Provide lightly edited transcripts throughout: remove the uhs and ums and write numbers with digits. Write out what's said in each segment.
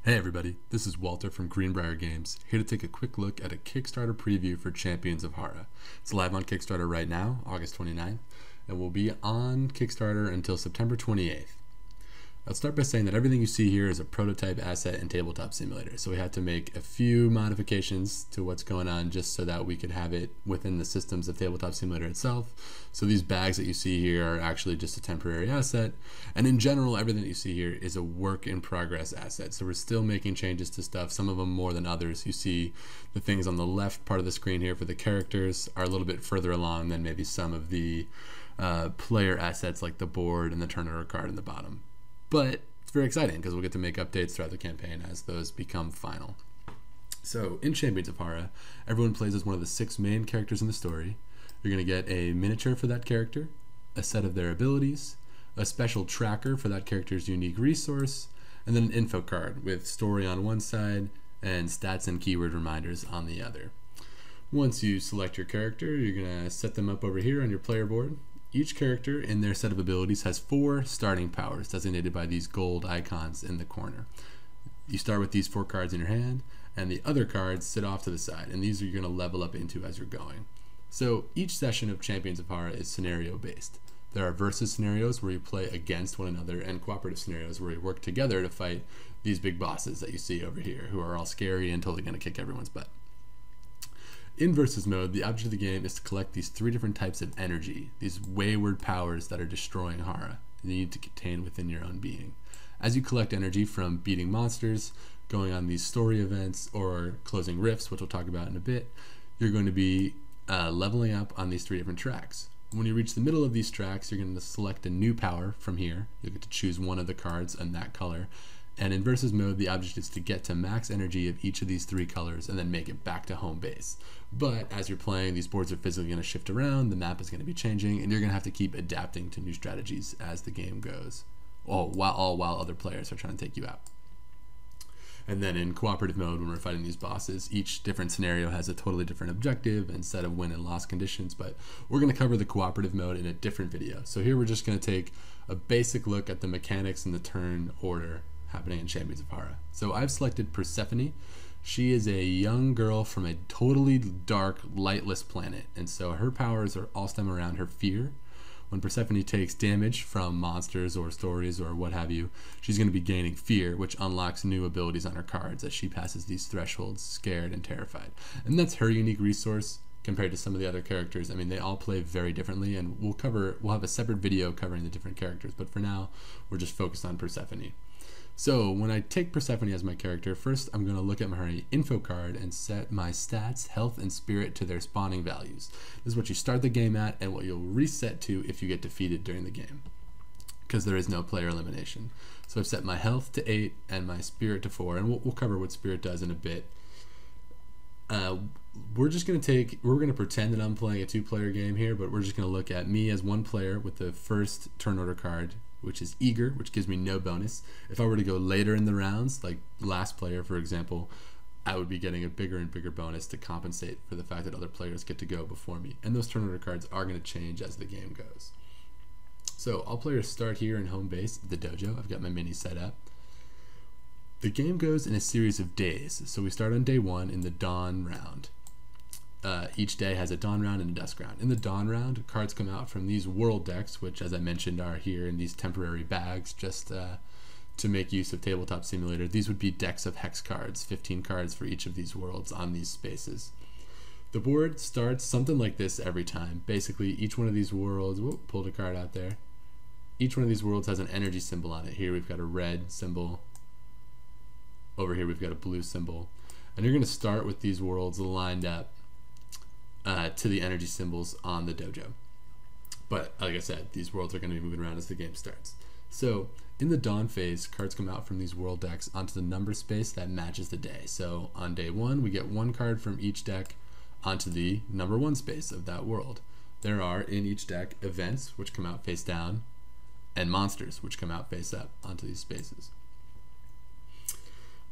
Hey everybody, this is Walter from GreenBrier Games, here to take a quick look at a Kickstarter preview for Champions of Hara. It's live on Kickstarter right now, August 29th, and will be on Kickstarter until September 28th. I'll start by saying that everything you see here is a prototype asset in Tabletop Simulator, so we had to make a few modifications to what's going on just so that we could have it within the systems of Tabletop Simulator itself. So these bags that you see here are actually just a temporary asset, and in general everything that you see here is a work in progress asset. So we're still making changes to stuff, some of them more than others. You see the things on the left part of the screen here for the characters are a little bit further along than maybe some of the player assets like the board and the turn order card in the bottom. But it's very exciting because we'll get to make updates throughout the campaign as those become final. So in Champions of Hara, everyone plays as one of the 6 main characters in the story. You're going to get a miniature for that character, a set of their abilities, a special tracker for that character's unique resource, and then an info card with story on one side and stats and keyword reminders on the other. Once you select your character, you're going to set them up over here on your player board. Each character in their set of abilities has 4 starting powers designated by these gold icons in the corner. You start with these 4 cards in your hand, and the other cards sit off to the side, and these are you're going to level up into as you're going. So each session of Champions of Hara is scenario based. There are versus scenarios where you play against one another, and cooperative scenarios where you work together to fight these big bosses that you see over here, who are all scary and totally going to kick everyone's butt. In versus mode, the object of the game is to collect these 3 different types of energy, these wayward powers that are destroying Hara, you need to contain within your own being. As you collect energy from beating monsters, going on these story events, or closing rifts, which we'll talk about in a bit, you're going to be leveling up on these 3 different tracks. When you reach the middle of these tracks, you're going to select a new power from here. You'll get to choose one of the cards in that color. And in versus mode, the object is to get to max energy of each of these 3 colors and then make it back to home base. But as you're playing, these boards are physically going to shift around, the map is going to be changing, and you're going to have to keep adapting to new strategies as the game goes, all while other players are trying to take you out. And then in cooperative mode, when we're fighting these bosses, each different scenario has a totally different objective and set of win and loss conditions, but we're going to cover the cooperative mode in a different video. So here we're just going to take a basic look at the mechanics and the turn order happening in Champions of Hara. So I've selected Persephone. She is a young girl from a totally dark, lightless planet, and so her powers are all stem around her fear. When Persephone takes damage from monsters or stories or what have you, she's going to be gaining fear, which unlocks new abilities on her cards as she passes these thresholds scared and terrified. And that's her unique resource compared to some of the other characters. I mean, they all play very differently, and we'll have a separate video covering the different characters, but for now, we're just focused on Persephone. So when I take Persephone as my character, first I'm going to look at my info card and set my stats, health, and spirit to their spawning values. This is what you start the game at and what you'll reset to if you get defeated during the game, because there is no player elimination. So I've set my health to 8 and my spirit to 4, and we'll cover what spirit does in a bit. We're going to pretend that I'm playing a 2-player game here, but we're just going to look at me as one player with the first turn order card, which is Eager, which gives me no bonus. If I were to go later in the rounds, like last player, for example, I would be getting a bigger and bigger bonus to compensate for the fact that other players get to go before me. And those turn order cards are going to change as the game goes. So all players start here in home base, the dojo. I've got my mini set up. The game goes in a series of days. So we start on day 1 in the dawn round. Each day has a dawn round and a dusk round. In the dawn round, cards come out from these world decks, which, as I mentioned, are here in these temporary bags just to make use of Tabletop Simulator. These would be decks of hex cards, 15 cards for each of these worlds on these spaces. The board starts something like this every time. Basically, each one of these worlds, pulled a card out there. Each one of these worlds has an energy symbol on it. Here we've got a red symbol. Over here we've got a blue symbol. And you're going to start with these worlds lined up to the energy symbols on the dojo. But like I said, these worlds are going to be moving around as the game starts. So in the dawn phase, cards come out from these world decks onto the number space that matches the day. So on day 1, we get 1 card from each deck onto the number 1 space of that world. There are in each deck events, which come out face down, and monsters, which come out face up onto these spaces.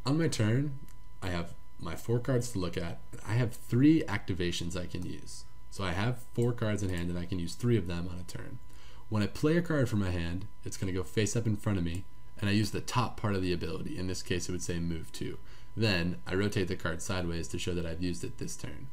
On my turn, I have my 4 cards to look at. I have 3 activations I can use. So I have 4 cards in hand and I can use 3 of them on a turn. When I play a card from my hand, it's going to go face up in front of me, and I use the top part of the ability. In this case, it would say move to. Then I rotate the card sideways to show that I've used it this turn.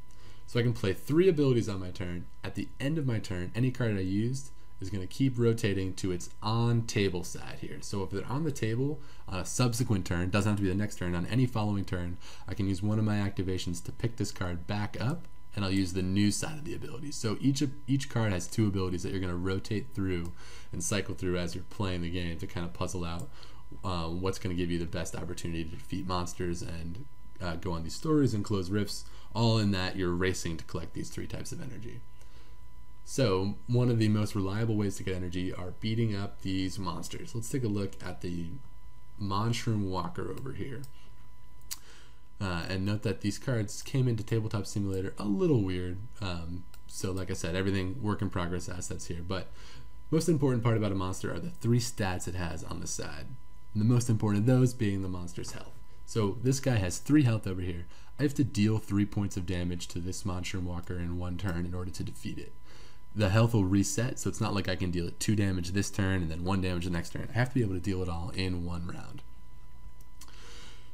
So I can play 3 abilities on my turn. At the end of my turn, any card I used is going to keep rotating to its on table side here. So if they're on the table on a subsequent turn, doesn't have to be the next turn, on any following turn, I can use one of my activations to pick this card back up, and I'll use the new side of the ability. So each card has 2 abilities that you're going to rotate through and cycle through as you're playing the game to kind of puzzle out what's going to give you the best opportunity to defeat monsters and go on these stories and close rifts, all in that you're racing to collect these 3 types of energy. So one of the most reliable ways to get energy are beating up these monsters. Let's take a look at the Monshroom Walker over here. And note that these cards came into Tabletop Simulator a little weird. So like I said, everything work in progress assets here. But most important part about a monster are the 3 stats it has on the side. And the most important of those being the monster's health. So this guy has 3 health over here. I have to deal 3 points of damage to this Monshroom Walker in 1 turn in order to defeat it. The health will reset, so it's not like I can deal it 2 damage this turn and then 1 damage the next turn. I have to be able to deal it all in 1 round.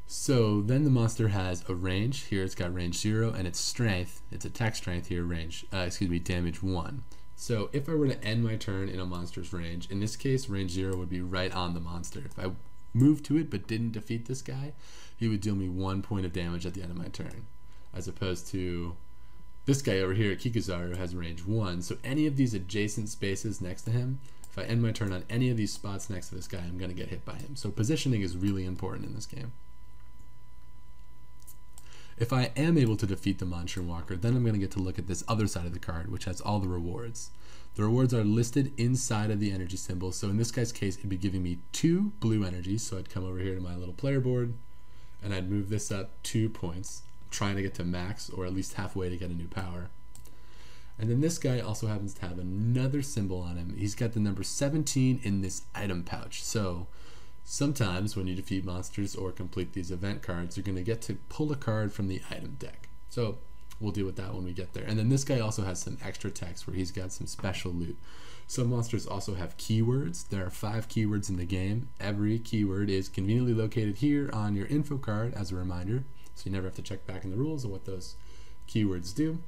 So then the monster has a range. Here it's got range 0, and its strength, its attack strength here, damage 1. So if I were to end my turn in a monster's range, in this case range 0 would be right on the monster. If I moved to it but didn't defeat this guy, he would deal me 1 point of damage at the end of my turn, as opposed to this guy over here, Kikuzaru, has range 1. So any of these adjacent spaces next to him, if I end my turn on any of these spots next to this guy, I'm going to get hit by him. So positioning is really important in this game. If I am able to defeat the Monshroom Walker, then I'm going to get to look at this other side of the card, which has all the rewards. The rewards are listed inside of the energy symbol. So in this guy's case, it'd be giving me 2 blue energies. So I'd come over here to my little player board, and I'd move this up 2 points, trying to get to max, or at least halfway to get a new power. And then this guy also happens to have another symbol on him. He's got the number 17 in this item pouch. So sometimes when you defeat monsters or complete these event cards, you're going to get to pull a card from the item deck. So we'll deal with that when we get there. And then this guy also has some extra text where he's got some special loot. Some monsters also have keywords. There are 5 keywords in the game. Every keyword is conveniently located here on your info card as a reminder, so you never have to check back in the rules on what those keywords do.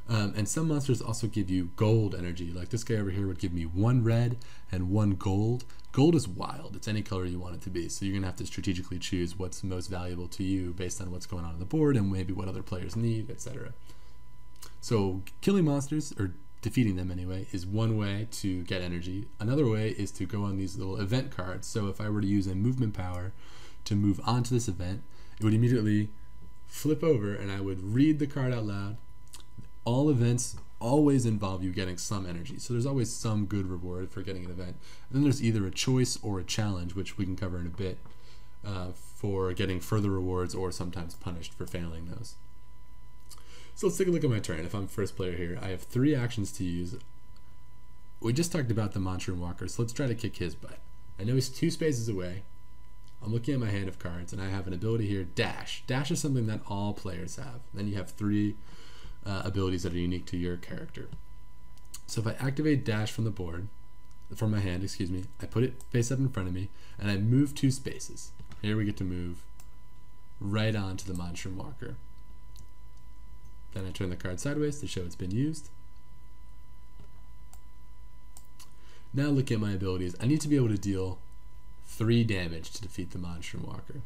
And some monsters also give you gold energy. Like this guy over here would give me 1 red and 1 gold. Gold is wild. It's any color you want it to be. So you're going to have to strategically choose what's most valuable to you based on what's going on the board and maybe what other players need, etc. So killing monsters, or defeating them anyway, is one way to get energy. Another way is to go on these little event cards. So if I were to use a movement power to move onto this event, it would immediately flip over and I would read the card out loud. All events always involve you getting some energy, so there's always some good reward for getting an event. And then there's either a choice or a challenge, which we can cover in a bit, for getting further rewards or sometimes punished for failing those. So let's take a look at my turn. If I'm first player here, I have 3 actions to use. We just talked about the Monshroom Walker, so let's try to kick his butt. I know he's 2 spaces away. I'm looking at my hand of cards, and I have an ability here, Dash. Dash is something that all players have. Then you have 3 abilities that are unique to your character. So if I activate Dash from the board, from my hand, I put it face up in front of me, and I move 2 spaces. Here we get to move right onto the Monshroom Walker. Then I turn the card sideways to show it's been used. Now look at my abilities. I need to be able to deal 3 damage to defeat the Monshroom Walker.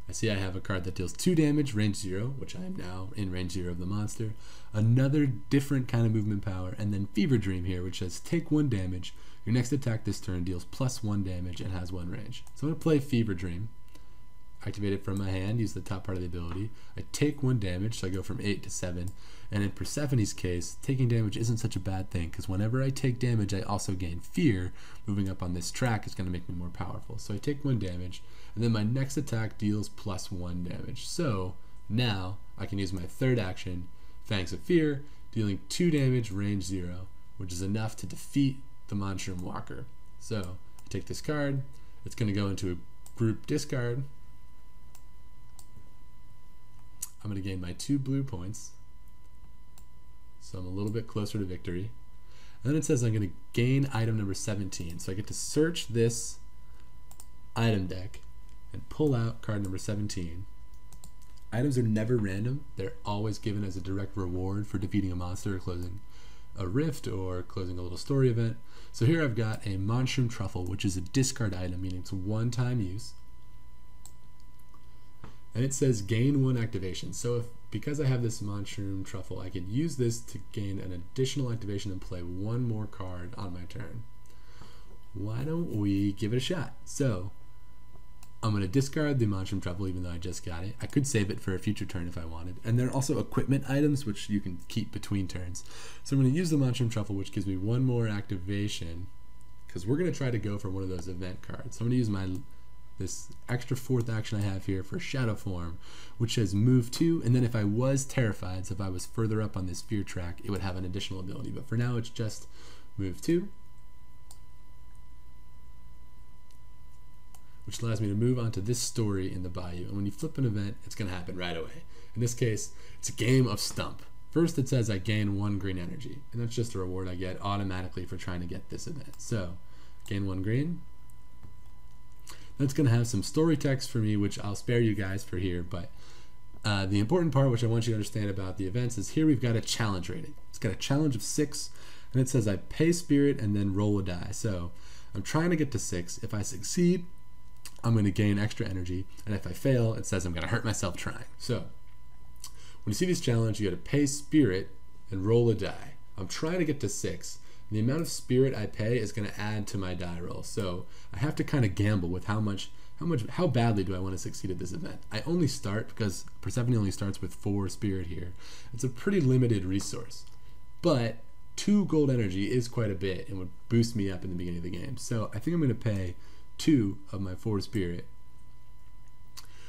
I see I have a card that deals 2 damage, range 0, which I am now in range 0 of the monster. Another different kind of movement power, and then Fever Dream here, which says take 1 damage. Your next attack this turn deals +1 damage and has 1 range. So I'm going to play Fever Dream. Activate it from my hand, use the top part of the ability. I take 1 damage, so I go from 8 to 7. And in Persephone's case, taking damage isn't such a bad thing, because whenever I take damage, I also gain fear. Moving up on this track is going to make me more powerful. So I take 1 damage, and then my next attack deals +1 damage. So now I can use my 3rd action, Fangs of Fear, dealing 2 damage, range 0, which is enough to defeat the Monshroom Walker. So I take this card, it's going to go into a group discard. I'm going to gain my 2 blue points, so I'm a little bit closer to victory. And then it says I'm going to gain item number 17, so I get to search this item deck and pull out card number 17. Items are never random. They're always given as a direct reward for defeating a monster or closing a rift or closing a little story event. So here I've got a Mushroom Truffle, which is a discard item, meaning it's one-time use. And it says gain 1 activation. So because I have this Mushroom Truffle, I could use this to gain an additional activation and play 1 more card on my turn. Why don't we give it a shot? So I'm going to discard the Mushroom Truffle even though I just got it. I could save it for a future turn if I wanted. And there are also equipment items which you can keep between turns. So I'm going to use the Mushroom Truffle, which gives me 1 more activation because we're going to try to go for one of those event cards. So I'm going to use this extra 4th action I have here for Shadow Form, which says move 2, and then if I was terrified, so if I was further up on this fear track, it would have an additional ability. But for now, it's just move 2, which allows me to move on to this story in the Bayou. And when you flip an event, it's going to happen right away. In this case, it's a game of Stump. First, it says I gain 1 green energy, and that's just a reward I get automatically for trying to get this event. So, gain 1 green. That's going to have some story text for me, which I'll spare you guys for here, but the important part, which I want you to understand about the events, is here we've got a challenge rating. It's got a challenge of 6, and it says I pay spirit and then roll a die. So I'm trying to get to 6. If I succeed, I'm going to gain extra energy, and if I fail, it says I'm going to hurt myself trying. So when you see this challenge, you got to pay spirit and roll a die. I'm trying to get to 6. The amount of spirit I pay is going to add to my die roll. So I have to kind of gamble with how badly do I want to succeed at this event. I only start, because Persephone only starts with 4 spirit here. It's a pretty limited resource, but 2 gold energy is quite a bit and would boost me up in the beginning of the game. So I think I'm going to pay 2 of my 4 spirit,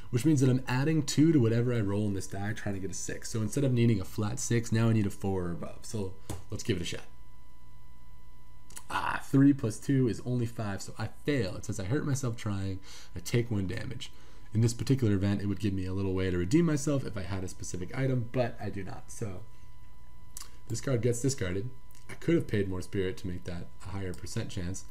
which means that I'm adding 2 to whatever I roll in this die, trying to get a 6. So instead of needing a flat 6, now I need a 4 or above. So let's give it a shot. 3 plus 2 is only 5, so I fail. It says I hurt myself trying, I take 1 damage. In this particular event, it would give me a little way to redeem myself if I had a specific item, but I do not. So this card gets discarded. I could have paid more spirit to make that a higher % chance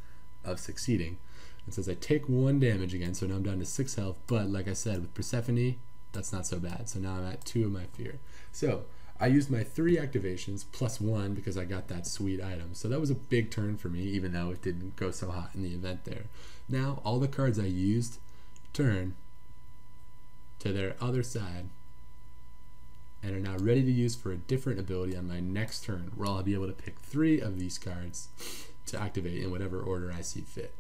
of succeeding. It says I take 1 damage again, so now I'm down to 6 health, but like I said, with Persephone, that's not so bad. So now I'm at 2 of my fear. So I used my 3 activations plus 1 because I got that sweet item. So that was a big turn for me, even though it didn't go so hot in the event there. Now, all the cards I used turn to their other side and are now ready to use for a different ability on my next turn, where I'll be able to pick 3 of these cards to activate in whatever order I see fit.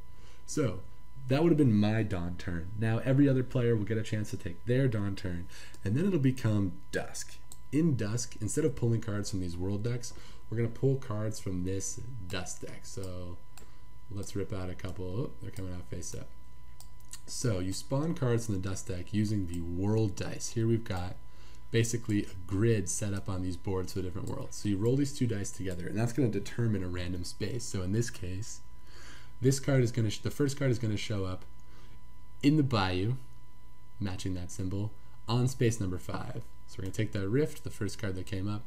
So that would have been my dawn turn. Now every other player will get a chance to take their dawn turn, and then it'll become dusk. In dusk, instead of pulling cards from these world decks, we're going to pull cards from this dust deck. So let's rip out a couple. Oh, they're coming out face up. So you spawn cards from the dust deck using the world dice. Here we've got basically a grid set up on these boards for different worlds. So you roll these 2 dice together, and that's going to determine a random space. So in this case, this card is going to, the first card is going to show up in the Bayou, matching that symbol, on space number 5. So we're going to take that rift, the first card that came up,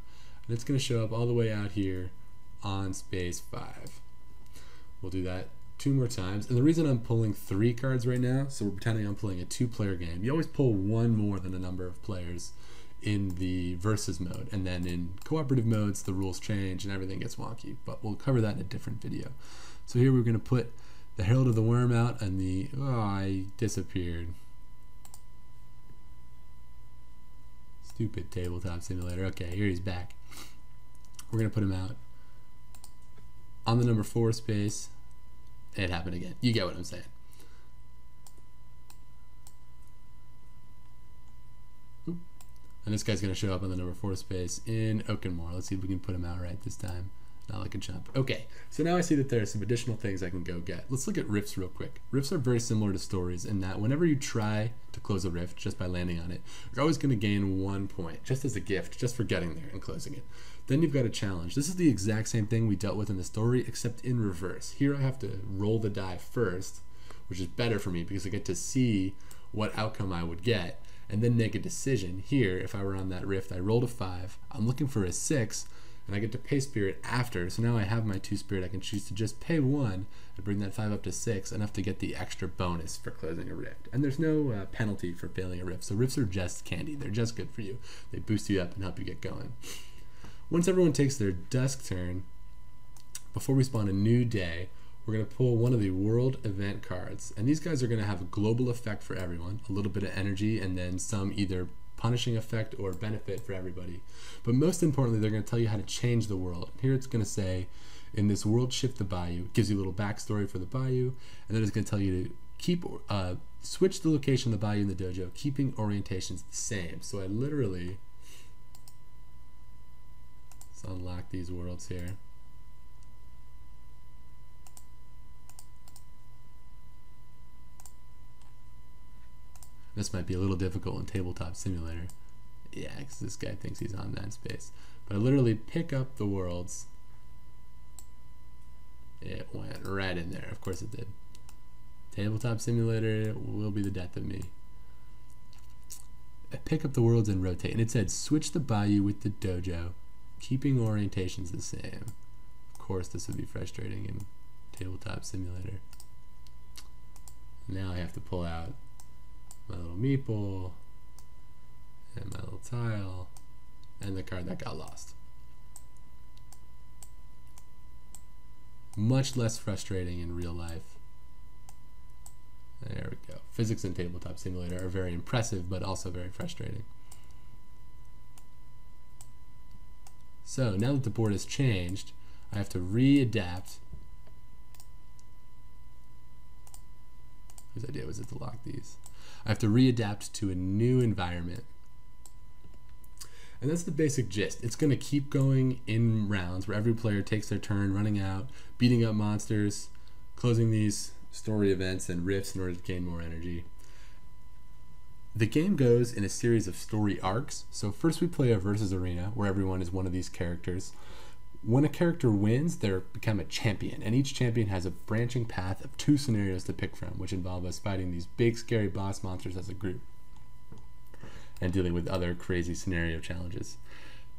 and it's going to show up all the way out here on space 5. We'll do that 2 more times. And the reason I'm pulling 3 cards right now, so we're pretending I'm playing a 2-player game. You always pull 1 more than the number of players in the versus mode. And then in cooperative modes, the rules change and everything gets wonky. But we'll cover that in a different video. So here we're going to put the Herald of the Worm out and the... Oh, I disappeared. Stupid tabletop simulator. Okay, here he's back. We're going to put him out on the number 4 space. It happened again. You get what I'm saying. Oop. And this guy's going to show up on the number 4 space in Oakenmore. Let's see if we can put him out right this time. Not like a jump. Okay, so now I see that there are some additional things I can go get. Let's look at rifts real quick. Rifts are very similar to stories in that whenever you try to close a rift just by landing on it, you're always going to gain 1 point, just as a gift, just for getting there and closing it. Then you've got a challenge. This is the exact same thing we dealt with in the story, except in reverse. Here I have to roll the die first, which is better for me because I get to see what outcome I would get, and then make a decision. Here, if I were on that rift, I rolled a 5. I'm looking for a 6, and I get to pay spirit after. So now I have my 2 spirit. I can choose to just pay 1 and bring that 5 up to 6, enough to get the extra bonus for closing a rift. And there's no penalty for failing a rift. So rifts are just candy. They're just good for you. They boost you up and help you get going. Once everyone takes their dusk turn, before we spawn a new day, we're going to pull one of the world event cards. And these guys are going to have a global effect for everyone, a little bit of energy, and then some either punishing effect or benefit for everybody. But most importantly, they're going to tell you how to change the world. Here it's going to say, in this world, shift the bayou. It gives you a little backstory for the bayou, and then it's going to tell you to keep switch the location of the bayou in the dojo, keeping orientations the same. So I literally, let's unlock these worlds here. This might be a little difficult in Tabletop Simulator. Yeah, because this guy thinks he's on that space. But I literally pick up the worlds. It went right in there. Of course it did. Tabletop Simulator will be the death of me. I pick up the worlds and rotate. And it said, switch the bayou with the dojo, keeping orientations the same. Of course this would be frustrating in Tabletop Simulator. Now I have to pull out my little meeple, and my little tile, and the card that got lost. Much less frustrating in real life. There we go. Physics in Tabletop Simulator are very impressive, but also very frustrating. So now that the board has changed, I have to readapt. Whose idea was it to lock these? I have to readapt to a new environment. And that's the basic gist. It's going to keep going in rounds where every player takes their turn running out, beating up monsters, closing these story events and rifts in order to gain more energy. The game goes in a series of story arcs. So first we play a versus arena where everyone is one of these characters. When a character wins, they become a champion, and each champion has a branching path of 2 scenarios to pick from, which involve us fighting these big, scary boss monsters as a group and dealing with other crazy scenario challenges.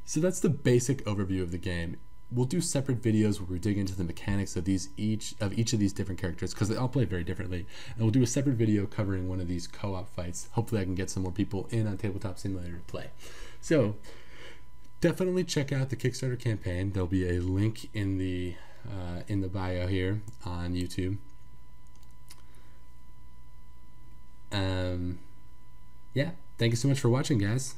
So that's the basic overview of the game. We'll do separate videos where we dig into the mechanics of each of these different characters, because they all play very differently, and we'll do a separate video covering one of these co-op fights. Hopefully I can get some more people in on Tabletop Simulator to play. So definitely check out the Kickstarter campaign. There'll be a link in the bio here on YouTube. Yeah, thank you so much for watching, guys.